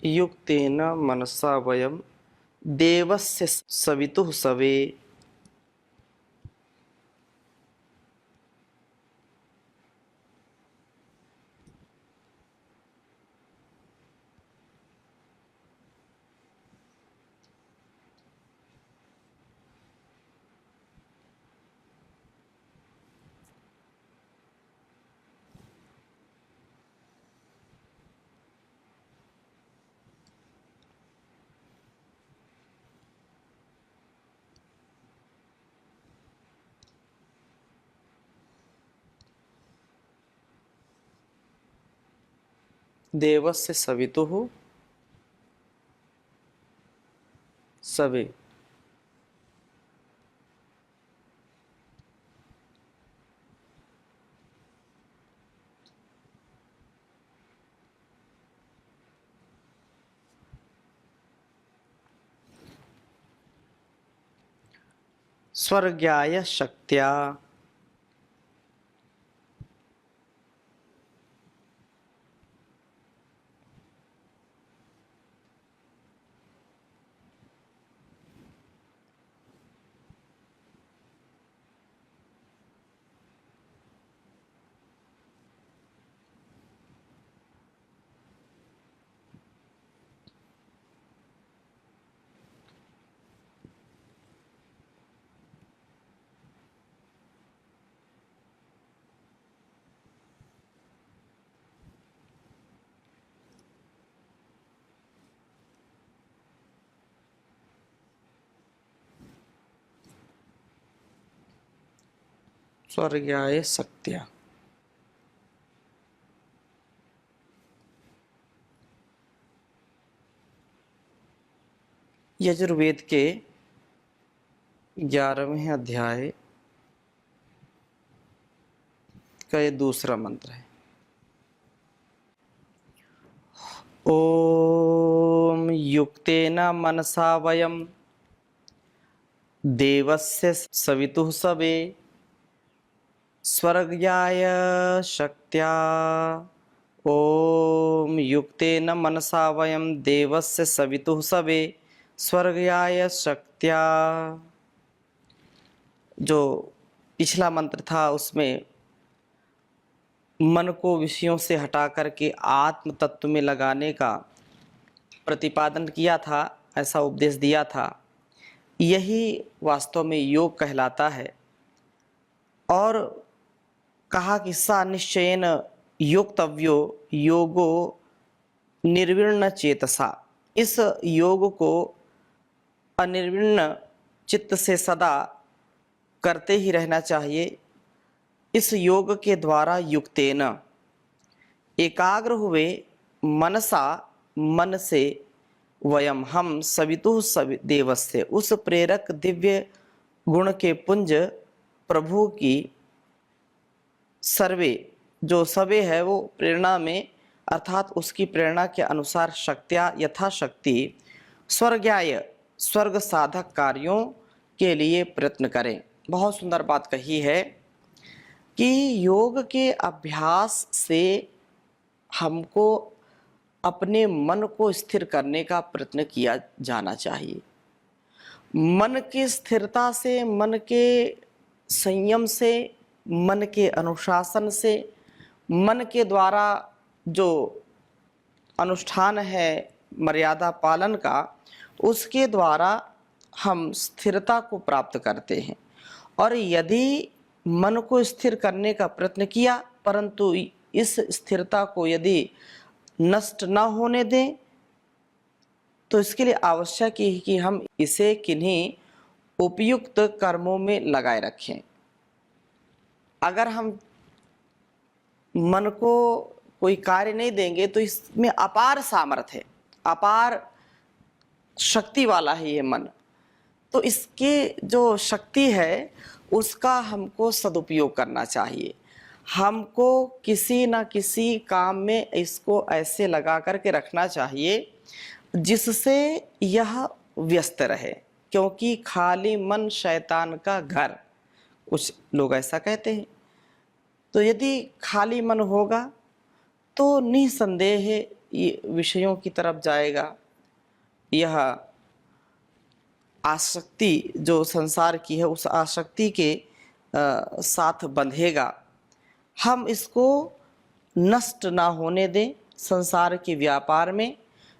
युक्तेन मनसा वयं देवस्य सवितुः सवे। देवस्य सवितुः सवे। स्वर्गाय शक्त्या। स्वर्गाय शक्त्या। यजुर्वेद के 11वें अध्याय का ये दूसरा मंत्र है। ओम युक्तेन मनसा वयं देवस्य सवितुः सवे स्वर्गाय शक्त्या। ओम युक्तेन मनसा वयं देवस्य सवितुः सवे स्वर्गाय शक्त्या। जो पिछला मंत्र था उसमें मन को विषयों से हटा करके आत्म तत्व में लगाने का प्रतिपादन किया था, ऐसा उपदेश दिया था। यही वास्तव में योग कहलाता है। और कहा कि सा निश्चयेन योक्तव्यो योगो निर्विण्ण चेतसा। इस योग को अनिर्विण्ण चित्त से सदा करते ही रहना चाहिए। इस योग के द्वारा युक्तेन एकाग्र हुए मनसा मन से वयम हम सवितुः देवस्य उस प्रेरक दिव्य गुण के पुंज प्रभु की सर्वे जो सवे है वो प्रेरणा में अर्थात उसकी प्रेरणा के अनुसार शक्त्या यथाशक्ति स्वर्गाय स्वर्ग साधक कार्यों के लिए प्रयत्न करें। बहुत सुंदर बात कही है कि योग के अभ्यास से हमको अपने मन को स्थिर करने का प्रयत्न किया जाना चाहिए। मन की स्थिरता से, मन के संयम से, मन के अनुशासन से, मन के द्वारा जो अनुष्ठान है मर्यादा पालन का, उसके द्वारा हम स्थिरता को प्राप्त करते हैं। और यदि मन को स्थिर करने का प्रयत्न किया परंतु इस स्थिरता को यदि नष्ट न होने दें तो इसके लिए आवश्यक है कि हम इसे किन्हीं उपयुक्त कर्मों में लगाए रखें। अगर हम मन को कोई कार्य नहीं देंगे तो इसमें अपार सामर्थ्य है, अपार शक्ति वाला है ये मन। तो इसकी जो शक्ति है उसका हमको सदुपयोग करना चाहिए। हमको किसी न किसी काम में इसको ऐसे लगा करके रखना चाहिए जिससे यह व्यस्त रहे, क्योंकि खाली मन शैतान का घर, कुछ लोग ऐसा कहते हैं। तो यदि खाली मन होगा तो निसंदेह ये विषयों की तरफ जाएगा, यह आसक्ति जो संसार की है उस आसक्ति के साथ बंधेगा। हम इसको नष्ट ना होने दें संसार के व्यापार में,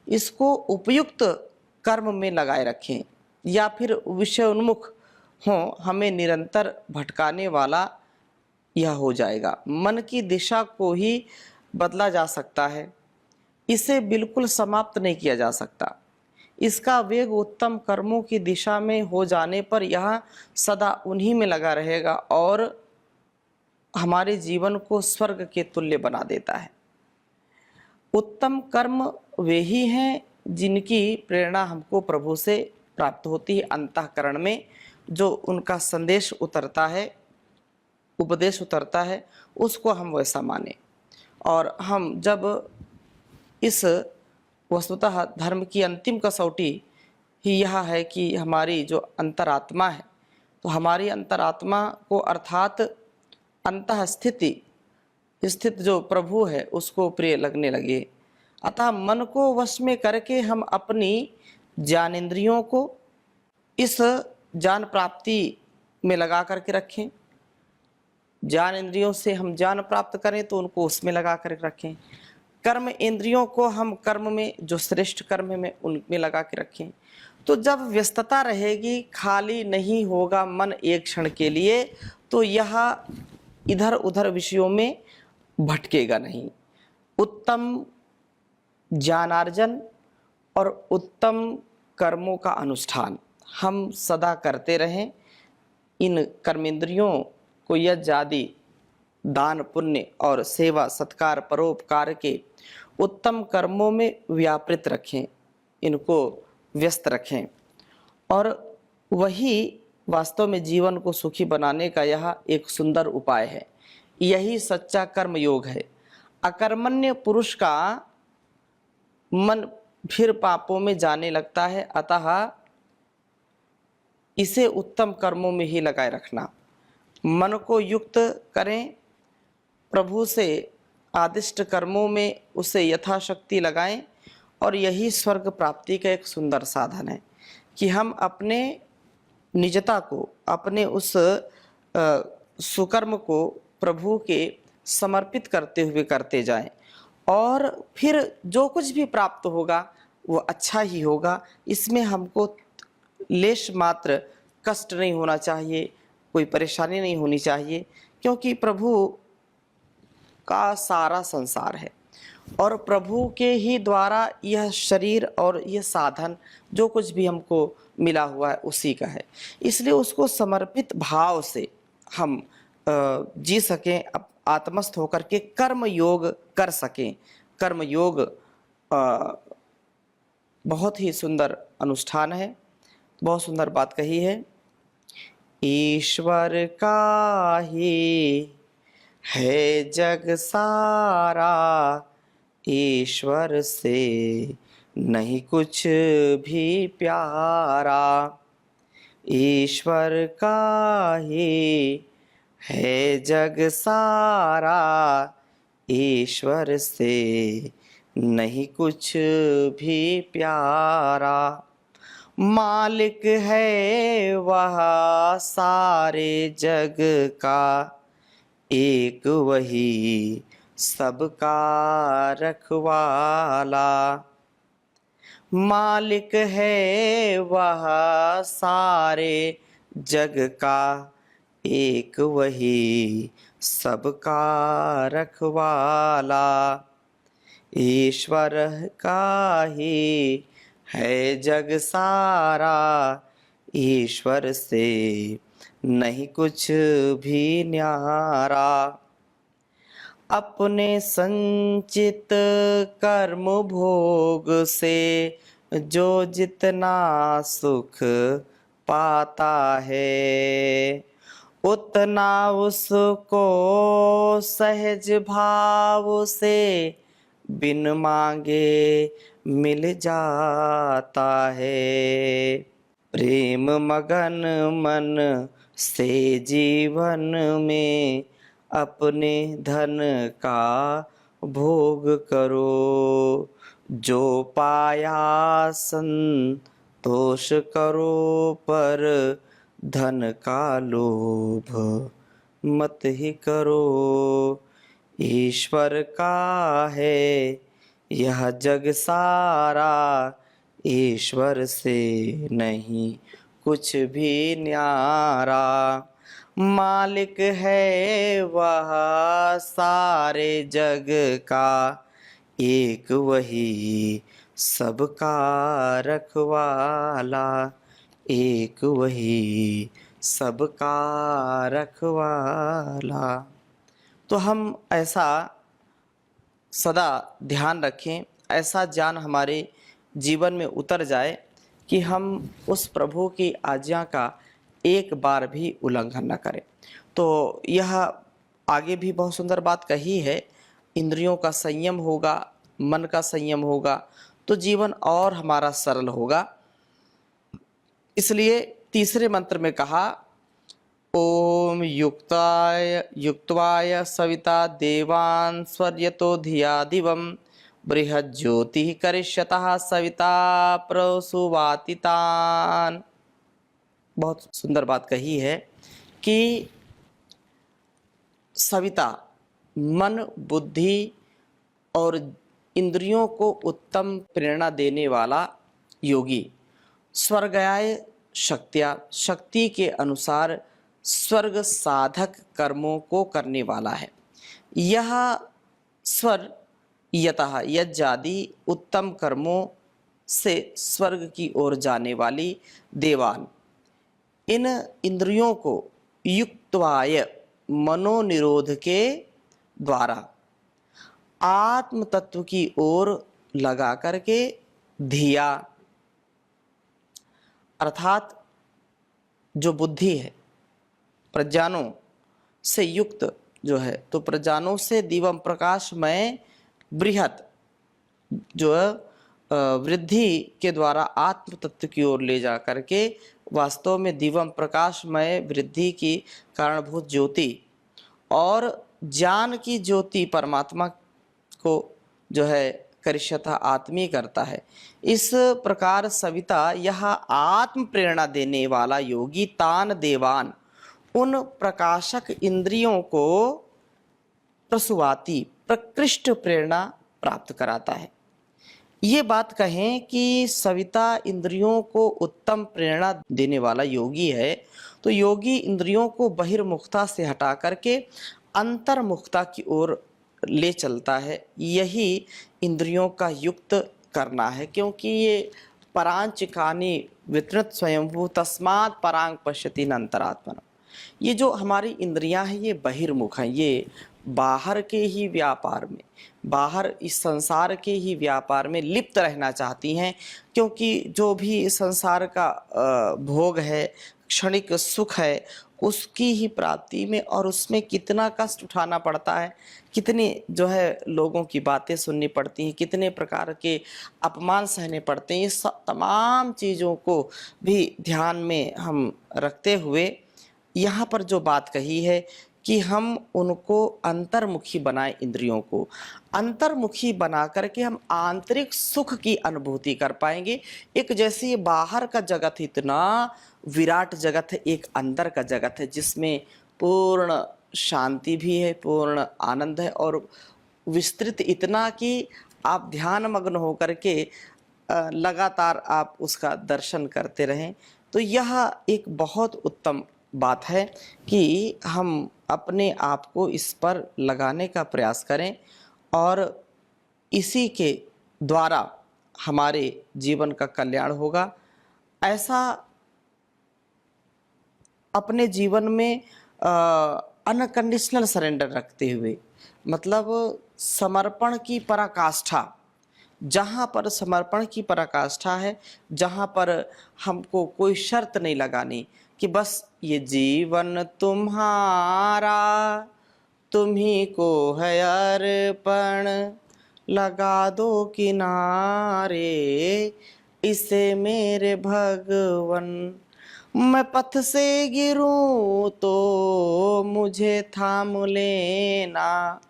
इसको उपयुक्त कर्म में लगाए रखें, या फिर विषय उन्मुख हों, हमें निरंतर भटकाने वाला यह हो जाएगा। मन की दिशा को ही बदला जा सकता है, इसे बिल्कुल समाप्त नहीं किया जा सकता। इसका वेग उत्तम कर्मों की दिशा में हो जाने पर यह सदा उन्हीं में लगा रहेगा और हमारे जीवन को स्वर्ग के तुल्य बना देता है। उत्तम कर्म वे ही हैं जिनकी प्रेरणा हमको प्रभु से प्राप्त होती है। अंतःकरण में जो उनका संदेश उतरता है, उपदेश उतरता है, उसको हम वैसा माने। और हम जब इस वस्तुतः धर्म की अंतिम कसौटी ही यह है कि हमारी जो अंतरात्मा है, तो हमारी अंतरात्मा को अर्थात अंतः स्थित जो प्रभु है उसको प्रिय लगने लगे। अतः मन को वश में करके हम अपनी ज्ञानेंद्रियों को इस ज्ञान प्राप्ति में लगा करके रखें। ज्ञान इंद्रियों से हम ज्ञान प्राप्त करें तो उनको उसमें लगा कर रखें। कर्म इंद्रियों को हम कर्म में, जो श्रेष्ठ कर्म में, उनमें लगा के रखें। तो जब व्यस्तता रहेगी, खाली नहीं होगा मन एक क्षण के लिए, तो यह इधर उधर विषयों में भटकेगा नहीं। उत्तम ज्ञानार्जन और उत्तम कर्मों का अनुष्ठान हम सदा करते रहें। इन कर्मेंद्रियों को यज्ञ आदि दान पुण्य और सेवा सत्कार परोपकार के उत्तम कर्मों में व्यापृत रखें, इनको व्यस्त रखें, और वही वास्तव में जीवन को सुखी बनाने का यह एक सुंदर उपाय है। यही सच्चा कर्म योग है। अकर्मण्य पुरुष का मन फिर पापों में जाने लगता है, अतः इसे उत्तम कर्मों में ही लगाए रखना। मन को युक्त करें, प्रभु से आदिष्ट कर्मों में उसे यथाशक्ति लगाएं, और यही स्वर्ग प्राप्ति का एक सुंदर साधन है कि हम अपने निजता को, अपने उस सुकर्म को प्रभु के समर्पित करते हुए करते जाएं, और फिर जो कुछ भी प्राप्त होगा वो अच्छा ही होगा। इसमें हमको लेश मात्र कष्ट नहीं होना चाहिए, कोई परेशानी नहीं होनी चाहिए, क्योंकि प्रभु का सारा संसार है और प्रभु के ही द्वारा यह शरीर और यह साधन जो कुछ भी हमको मिला हुआ है उसी का है। इसलिए उसको समर्पित भाव से हम जी सकें, आत्मस्थ होकर के कर्म योग कर सकें। कर्म योग बहुत ही सुंदर अनुष्ठान है। बहुत सुंदर बात कही है, ईश्वर का ही है जग सारा, ईश्वर से नहीं कुछ भी प्यारा। ईश्वर का ही है जग सारा, ईश्वर से नहीं कुछ भी प्यारा। मालिक है वह सारे जग का, एक वही सबका रखवाला। मालिक है वह सारे जग का, एक वही सबका रखवाला। ईश्वर का ही है जग सारा, ईश्वर से नहीं कुछ भी न्यारा। अपने संचित कर्म भोग से जो जितना सुख पाता है, उतना उसको सहज भाव से बिन मांगे मिल जाता है। प्रेम मगन मन से जीवन में अपने धन का भोग करो, जो पाया संतोष करो, पर धन का लोभ मत ही करो। ईश्वर का है यह जग सारा, ईश्वर से नहीं कुछ भी न्यारा। मालिक है वह सारे जग का, एक वही सबका रखवाला, एक वही सबका रखवाला। तो हम ऐसा सदा ध्यान रखें, ऐसा ज्ञान हमारे जीवन में उतर जाए कि हम उस प्रभु की आज्ञा का एक बार भी उल्लंघन न करें। तो यह आगे भी बहुत सुंदर बात कही है, इंद्रियों का संयम होगा, मन का संयम होगा तो जीवन और हमारा सरल होगा। इसलिए तीसरे मंत्र में कहा, ओम युक्त्वाय सविता देवान् स्वर्यतो धिया दिवं, बृहज्योतिः करिष्यतः सविता प्रसुवातितान्। बहुत सुंदर बात कही है कि सविता मन, बुद्धि और इंद्रियों को उत्तम प्रेरणा देने वाला योगी, स्वर्गाय शक्त्या, शक्ति के अनुसार स्वर्ग साधक कर्मों को करने वाला है। यह स्वर यतः यज्ञादि उत्तम कर्मों से स्वर्ग की ओर जाने वाली देवान, इन इंद्रियों को युक्त्वाय मनोनिरोध के द्वारा आत्म तत्व की ओर लगा करके धिया, अर्थात जो बुद्धि है प्रज्ञानों से युक्त जो है, तो प्रज्ञानों से दिवम प्रकाशमय बृहत जो वृद्धि के द्वारा आत्म तत्व की ओर ले जा करके वास्तव में दिवम प्रकाशमय वृद्धि की कारणभूत ज्योति और ज्ञान की ज्योति परमात्मा को जो है करिष्यतः आत्मीय करता है। इस प्रकार सविता यह आत्म प्रेरणा देने वाला योगी तान देवान, उन प्रकाशक इंद्रियों को प्रसुवाती प्रकृष्ट प्रेरणा प्राप्त कराता है। ये बात कहें कि सविता इंद्रियों को उत्तम प्रेरणा देने वाला योगी है, तो योगी इंद्रियों को बहिर्मुखता से हटा करके अंतर्मुखता की ओर ले चलता है। यही इंद्रियों का युक्त करना है, क्योंकि ये परांचिकानी वितृत स्वयंभू तस्मात् परांग पश्यति न अंतरात्मना। ये जो हमारी इंद्रियां हैं ये बहिर्मुख हैं, ये बाहर के ही व्यापार में, बाहर इस संसार के ही व्यापार में लिप्त रहना चाहती हैं, क्योंकि जो भी इस संसार का भोग है, क्षणिक सुख है, उसकी ही प्राप्ति में और उसमें कितना कष्ट उठाना पड़ता है, कितने जो है लोगों की बातें सुननी पड़ती हैं, कितने प्रकार के अपमान सहने पड़ते हैं। इस तमाम चीज़ों को भी ध्यान में हम रखते हुए यहाँ पर जो बात कही है कि हम उनको अंतर्मुखी बनाएं, इंद्रियों को अंतर्मुखी बना करके हम आंतरिक सुख की अनुभूति कर पाएंगे। एक जैसे बाहर का जगत इतना विराट जगत है, एक अंदर का जगत है जिसमें पूर्ण शांति भी है, पूर्ण आनंद है और विस्तृत इतना कि आप ध्यान मग्न होकर के लगातार आप उसका दर्शन करते रहें। तो यह एक बहुत उत्तम बात है कि हम अपने आप को इस पर लगाने का प्रयास करें और इसी के द्वारा हमारे जीवन का कल्याण होगा। ऐसा अपने जीवन में अनकंडीशनल सरेंडर रखते हुए, मतलब समर्पण की पराकाष्ठा, जहाँ पर समर्पण की पराकाष्ठा है, जहाँ पर हमको कोई शर्त नहीं लगानी कि बस ये जीवन तुम्हारा, तुम्ही को है अर्पण, लगा दो किनारे इसे मेरे भगवन। मैं पथ से गिरूं तो मुझे थाम लेना,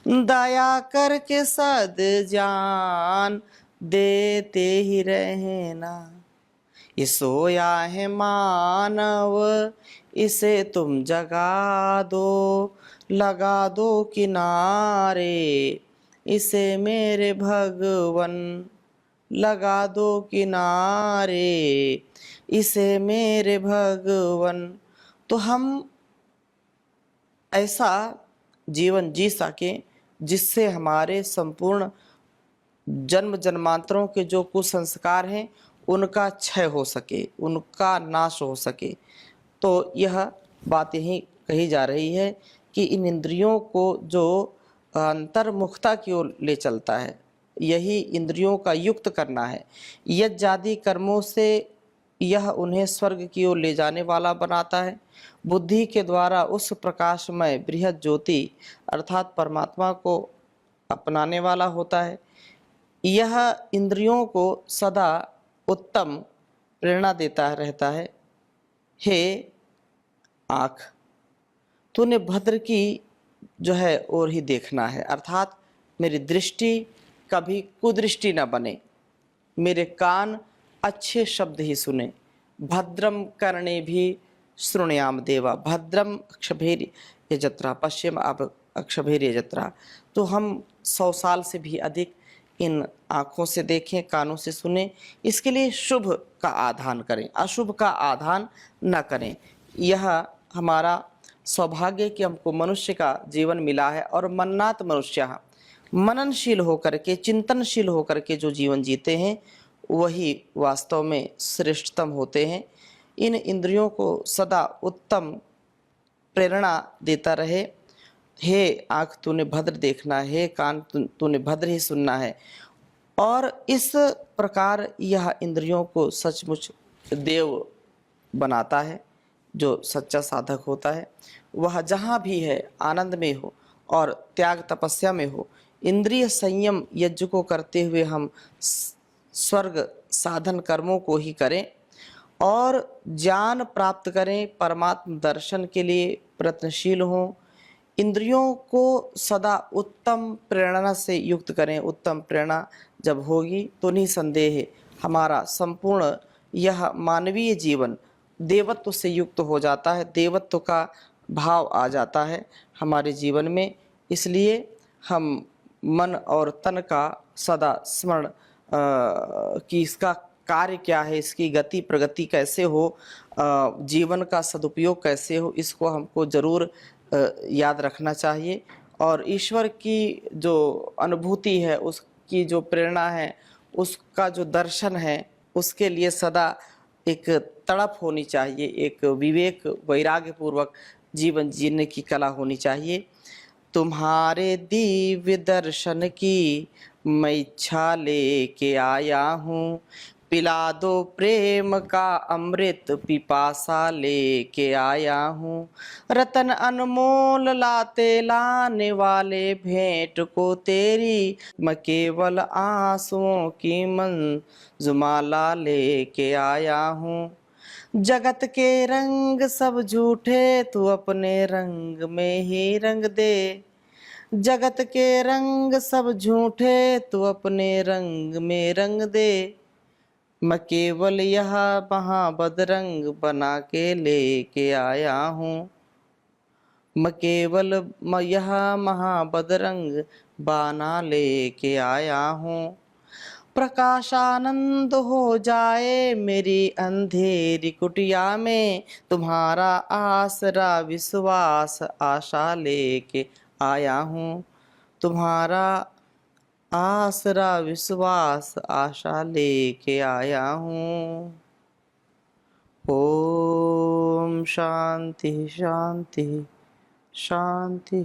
दया करके सद जान देते ही रहना। ये सोया है मानव, इसे तुम जगा दो, लगा दो किनारे, इसे मेरे भगवन लगा दो किनारे, इसे मेरे भगवन। तो हम ऐसा जीवन जी सके जिससे हमारे संपूर्ण जन्म जन्मांतरों के जो कुसंस्कार हैं उनका क्षय हो सके, उनका नाश हो सके। तो यह बात यही कही जा रही है कि इन इंद्रियों को जो अंतर्मुखता की ओर ले चलता है, यही इंद्रियों का युक्त करना है। यज्ञादि कर्मों से यह उन्हें स्वर्ग की ओर ले जाने वाला बनाता है। बुद्धि के द्वारा उस प्रकाशमय बृहद ज्योति अर्थात परमात्मा को अपनाने वाला होता है। यह इंद्रियों को सदा उत्तम प्रेरणा देता रहता है। हे आँख, तूने भद्र की जो है और ही देखना है, अर्थात मेरी दृष्टि कभी कुदृष्टि न बने, मेरे कान अच्छे शब्द ही सुने। भद्रम कर्णे भी श्रृणुयाम देवा, भद्रम अक्षभेर यजत्रा, पश्चिम अब अक्षभेर यजत्रा। तो हम 100 साल से भी अधिक इन आँखों से देखें, कानों से सुने, इसके लिए शुभ का आधान करें, अशुभ का आधान न करें। यह हमारा सौभाग्य कि हमको मनुष्य का जीवन मिला है। और मन्नात मनुष्य, मननशील होकर के, चिंतनशील होकर के जो जीवन जीते हैं वही वास्तव में श्रेष्ठतम होते हैं। इन इंद्रियों को सदा उत्तम प्रेरणा देता रहे। हे आँख, तूने भद्र देखना है, हे कान, तूने भद्र ही सुनना है। और इस प्रकार यह इंद्रियों को सचमुच देव बनाता है। जो सच्चा साधक होता है वह जहाँ भी है आनंद में हो और त्याग तपस्या में हो। इंद्रिय संयम यज्ञ को करते हुए हम स्वर्ग साधन कर्मों को ही करें और ज्ञान प्राप्त करें, परमात्म दर्शन के लिए प्रयत्नशील हों। इंद्रियों को सदा उत्तम प्रेरणा से युक्त करें। उत्तम प्रेरणा जब होगी तो निसंदेह हमारा संपूर्ण यह मानवीय जीवन देवत्व से युक्त हो जाता है, देवत्व का भाव आ जाता है हमारे जीवन में। इसलिए हम मन और तन का सदा स्मरण कि इसका कार्य क्या है, इसकी गति प्रगति कैसे हो, जीवन का सदुपयोग कैसे हो, इसको हमको जरूर याद रखना चाहिए। और ईश्वर की जो अनुभूति है, उसकी जो प्रेरणा है, उसका जो दर्शन है, उसके लिए सदा एक तड़प होनी चाहिए, एक विवेक वैराग्य पूर्वक जीवन जीने की कला होनी चाहिए। तुम्हारे दिव्य दर्शन की मैं इच्छा लेके आया हूँ, पिला दो प्रेम का अमृत पिपासा लेके आया हूँ। रतन अनमोल लाते लाने वाले भेंट को तेरी, मैं केवल आंसुओं की मंजुमाला लेके आया हूँ। जगत के रंग सब झूठे, तू अपने रंग में ही रंग दे। जगत के रंग सब झूठे, तू अपने रंग में रंग दे। मैं केवल यह महाबदरंग बना के लेके आया हूँ। मैं केवल यह महाबदरंग बना लेके आया हूँ। प्रकाशानंद हो जाए मेरी अंधेरी कुटिया में, तुम्हारा आसरा विश्वास आशा लेके आया हूँ। तुम्हारा आसरा विश्वास आशा लेके आया हूँ। ओम शांति शांति शांति।